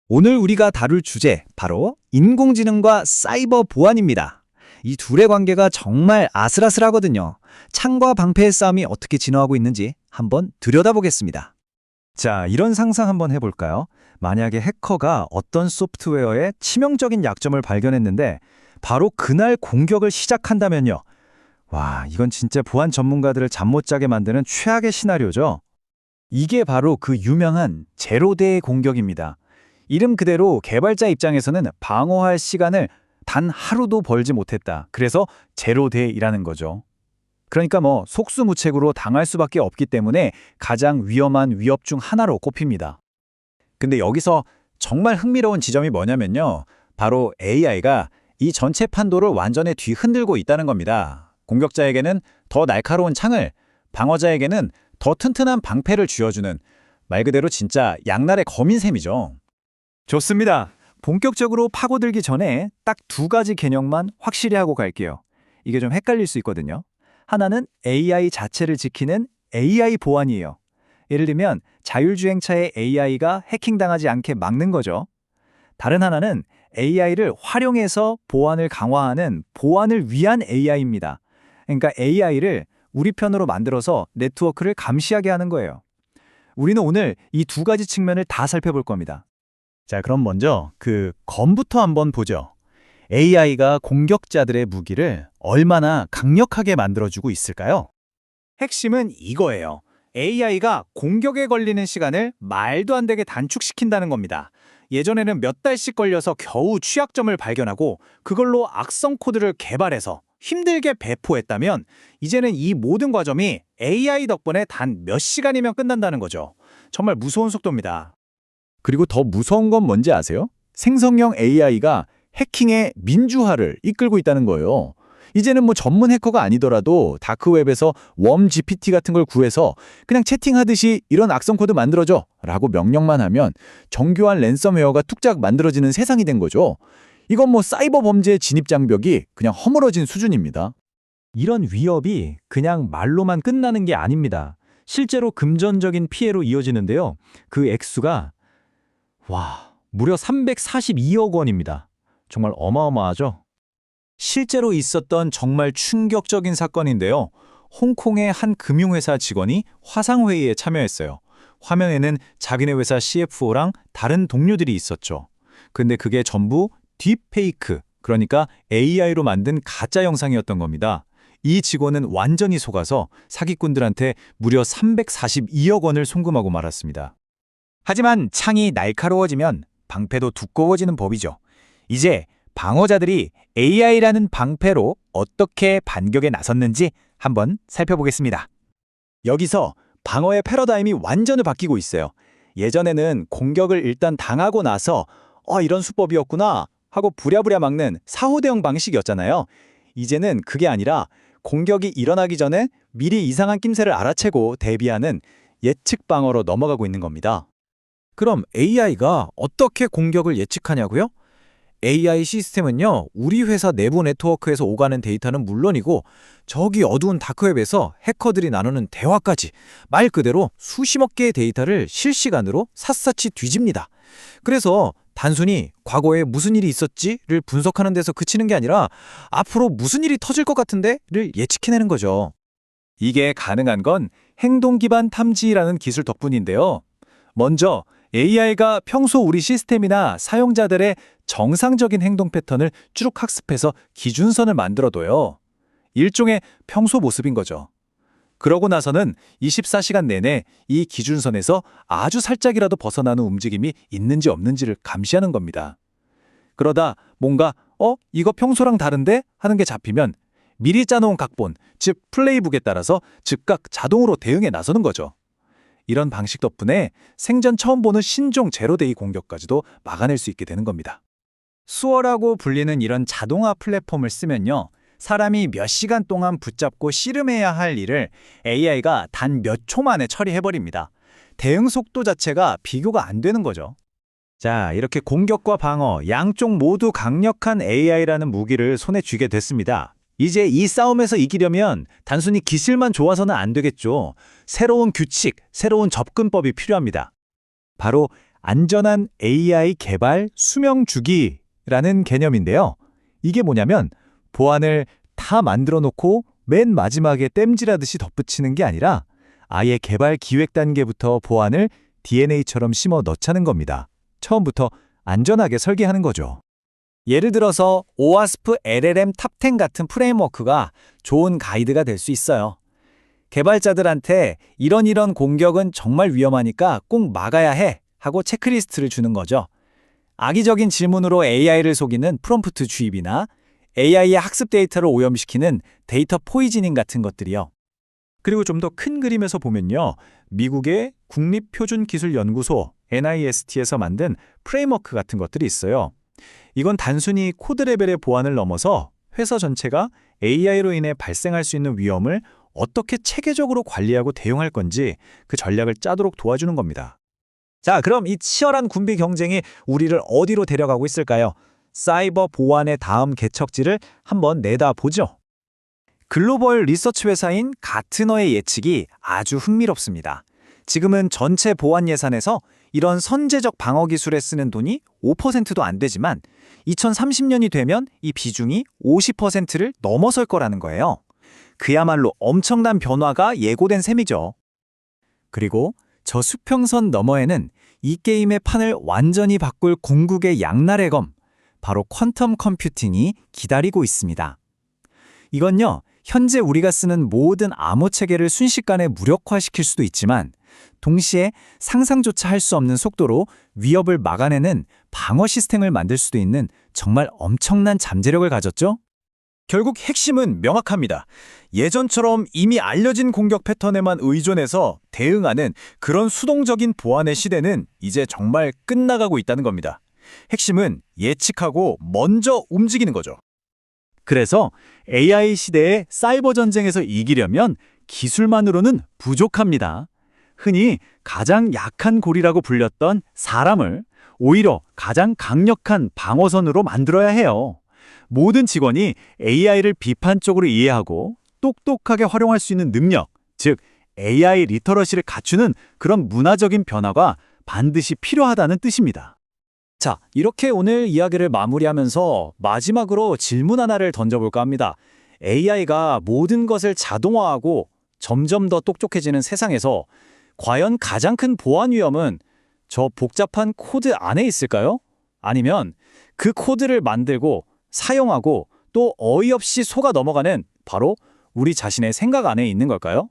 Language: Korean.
오늘 우리가 다룰 주제, 바로 인공지능과 사이버 보안입니다. 이 둘의 관계가 정말 아슬아슬하거든요. 창과 방패의 싸움이 어떻게 진화하고 있는지 한번 들여다보겠습니다. 자, 이런 상상 한번 해볼까요? 만약에 해커가 어떤 소프트웨어의 치명적인 약점을 발견했는데 바로 그날 공격을 시작한다면요. 와, 이건 진짜 보안 전문가들을 잠 못 자게 만드는 최악의 시나리오죠. 이게 바로 그 유명한 제로데이 공격입니다. 이름 그대로 개발자 입장에서는 방어할 시간을 단 하루도 벌지 못했다. 그래서 제로데이라는 거죠. 그러니까 속수무책으로 당할 수밖에 없기 때문에 가장 위험한 위협 중 하나로 꼽힙니다. 근데 여기서 정말 흥미로운 지점이 뭐냐면요. 바로 AI가 이 전체 판도를 완전히 뒤흔들고 있다는 겁니다. 공격자에게는 더 날카로운 창을, 방어자에게는 더 튼튼한 방패를 쥐어주는 말 그대로 진짜 양날의 검인 셈이죠. 좋습니다. 본격적으로 파고들기 전에 딱 두 가지 개념만 확실히 하고 갈게요. 이게 좀 헷갈릴 수 있거든요. 하나는 AI 자체를 지키는 AI 보안이에요. 예를 들면 자율주행차의 AI가 해킹당하지 않게 막는 거죠. 다른 하나는 AI를 활용해서 보안을 강화하는 보안을 위한 AI입니다. 그러니까 AI를 우리 편으로 만들어서 네트워크를 감시하게 하는 거예요. 우리는 오늘 이 두 가지 측면을 다 살펴볼 겁니다. 자, 그럼 먼저 그 검부터 한번 보죠. AI가 공격자들의 무기를 얼마나 강력하게 만들어주고 있을까요? 핵심은 이거예요. AI가 공격에 걸리는 시간을 말도 안 되게 단축시킨다는 겁니다. 예전에는 몇 달씩 걸려서 겨우 취약점을 발견하고 그걸로 악성 코드를 개발해서 힘들게 배포했다면 이제는 이 모든 과정이 AI 덕분에 단 몇 시간이면 끝난다는 거죠. 정말 무서운 속도입니다. 그리고 더 무서운 건 뭔지 아세요? 생성형 AI가 해킹의 민주화를 이끌고 있다는 거예요. 이제는 전문 해커가 아니더라도 다크웹에서 웜 GPT 같은 걸 구해서 그냥 채팅하듯이 이런 악성 코드 만들어줘 라고 명령만 하면 정교한 랜섬웨어가 뚝딱 만들어지는 세상이 된 거죠. 이건 사이버 범죄의 진입 장벽이 그냥 허물어진 수준입니다. 이런 위협이 그냥 말로만 끝나는 게 아닙니다. 실제로 금전적인 피해로 이어지는데요. 그 액수가 무려 342억 원입니다. 정말 어마어마하죠? 실제로 있었던 정말 충격적인 사건인데요. 홍콩의 한 금융회사 직원이 화상회의에 참여했어요. 화면에는 자기네 회사 CFO랑 다른 동료들이 있었죠. 근데 그게 전부 딥페이크, 그러니까 AI로 만든 가짜 영상이었던 겁니다. 이 직원은 완전히 속아서 사기꾼들한테 무려 342억 원을 송금하고 말았습니다. 하지만 창이 날카로워지면 방패도 두꺼워지는 법이죠. 이제 방어자들이 AI라는 방패로 어떻게 반격에 나섰는지 한번 살펴보겠습니다. 여기서 방어의 패러다임이 완전히 바뀌고 있어요. 예전에는 공격을 일단 당하고 나서 이런 수법이었구나 하고 부랴부랴 막는 사후 대응 방식이었잖아요. 이제는 그게 아니라 공격이 일어나기 전에 미리 이상한 낌새를 알아채고 대비하는 예측 방어로 넘어가고 있는 겁니다. 그럼 AI가 어떻게 공격을 예측하냐고요? AI 시스템은요, 우리 회사 내부 네트워크에서 오가는 데이터는 물론이고 저기 어두운 다크웹에서 해커들이 나누는 대화까지 말 그대로 수십억 개의 데이터를 실시간으로 샅샅이 뒤집니다. 그래서 단순히 과거에 무슨 일이 있었지를 분석하는 데서 그치는 게 아니라 앞으로 무슨 일이 터질 것 같은데를 예측해내는 거죠. 이게 가능한 건 행동 기반 탐지라는 기술 덕분인데요. 먼저 AI가 평소 우리 시스템이나 사용자들의 정상적인 행동 패턴을 쭉 학습해서 기준선을 만들어둬요. 일종의 평소 모습인 거죠. 그러고 나서는 24시간 내내 이 기준선에서 아주 살짝이라도 벗어나는 움직임이 있는지 없는지를 감시하는 겁니다. 그러다 뭔가 이거 평소랑 다른데? 하는 게 잡히면 미리 짜놓은 각본, 즉 플레이북에 따라서 즉각 자동으로 대응에 나서는 거죠. 이런 방식 덕분에 생전 처음 보는 신종 제로데이 공격까지도 막아낼 수 있게 되는 겁니다. 수어라고 불리는 이런 자동화 플랫폼을 쓰면요. 사람이 몇 시간 동안 붙잡고 씨름해야 할 일을 AI가 단 몇 초 만에 처리해버립니다. 대응 속도 자체가 비교가 안 되는 거죠. 자, 이렇게 공격과 방어, 양쪽 모두 강력한 AI라는 무기를 손에 쥐게 됐습니다. 이제 이 싸움에서 이기려면 단순히 기술만 좋아서는 안 되겠죠. 새로운 규칙, 새로운 접근법이 필요합니다. 바로 안전한 AI 개발 수명 주기라는 개념인데요. 이게 뭐냐면 보안을 다 만들어 놓고 맨 마지막에 땜질하듯이 덧붙이는 게 아니라 아예 개발 기획 단계부터 보안을 DNA처럼 심어 넣자는 겁니다. 처음부터 안전하게 설계하는 거죠. 예를 들어서 OWASP LLM 탑10 같은 프레임워크가 좋은 가이드가 될 수 있어요. 개발자들한테 이런 공격은 정말 위험하니까 꼭 막아야 해 하고 체크리스트를 주는 거죠. 악의적인 질문으로 AI를 속이는 프롬프트 주입이나 AI의 학습 데이터를 오염시키는 데이터 포이즈닝 같은 것들이요. 그리고 좀 더 큰 그림에서 보면요. 미국의 국립표준기술연구소 NIST에서 만든 프레임워크 같은 것들이 있어요. 이건 단순히 코드 레벨의 보안을 넘어서 회사 전체가 AI로 인해 발생할 수 있는 위험을 어떻게 체계적으로 관리하고 대응할 건지 그 전략을 짜도록 도와주는 겁니다. 자, 그럼 이 치열한 군비 경쟁이 우리를 어디로 데려가고 있을까요? 사이버 보안의 다음 개척지를 한번 내다보죠. 글로벌 리서치 회사인 가트너의 예측이 아주 흥미롭습니다. 지금은 전체 보안 예산에서 이런 선제적 방어 기술에 쓰는 돈이 5%도 안 되지만 2030년이 되면 이 비중이 50%를 넘어설 거라는 거예요. 그야말로 엄청난 변화가 예고된 셈이죠. 그리고 저 수평선 너머에는 이 게임의 판을 완전히 바꿀 궁극의 양날의 검, 바로 퀀텀 컴퓨팅이 기다리고 있습니다. 이건요, 현재 우리가 쓰는 모든 암호 체계를 순식간에 무력화시킬 수도 있지만 동시에 상상조차 할 수 없는 속도로 위협을 막아내는 방어 시스템을 만들 수도 있는 정말 엄청난 잠재력을 가졌죠? 결국 핵심은 명확합니다. 예전처럼 이미 알려진 공격 패턴에만 의존해서 대응하는 그런 수동적인 보안의 시대는 이제 정말 끝나가고 있다는 겁니다. 핵심은 예측하고 먼저 움직이는 거죠. 그래서 AI 시대의 사이버 전쟁에서 이기려면 기술만으로는 부족합니다. 흔히 가장 약한 고리라고 불렸던 사람을 오히려 가장 강력한 방어선으로 만들어야 해요. 모든 직원이 AI를 비판적으로 이해하고 똑똑하게 활용할 수 있는 능력, 즉 AI 리터러시를 갖추는 그런 문화적인 변화가 반드시 필요하다는 뜻입니다. 자, 이렇게 오늘 이야기를 마무리하면서 마지막으로 질문 하나를 던져볼까 합니다. AI가 모든 것을 자동화하고 점점 더 똑똑해지는 세상에서 과연 가장 큰 보안 위험은 저 복잡한 코드 안에 있을까요? 아니면 그 코드를 만들고 사용하고 또 어이없이 속아 넘어가는 바로 우리 자신의 생각 안에 있는 걸까요?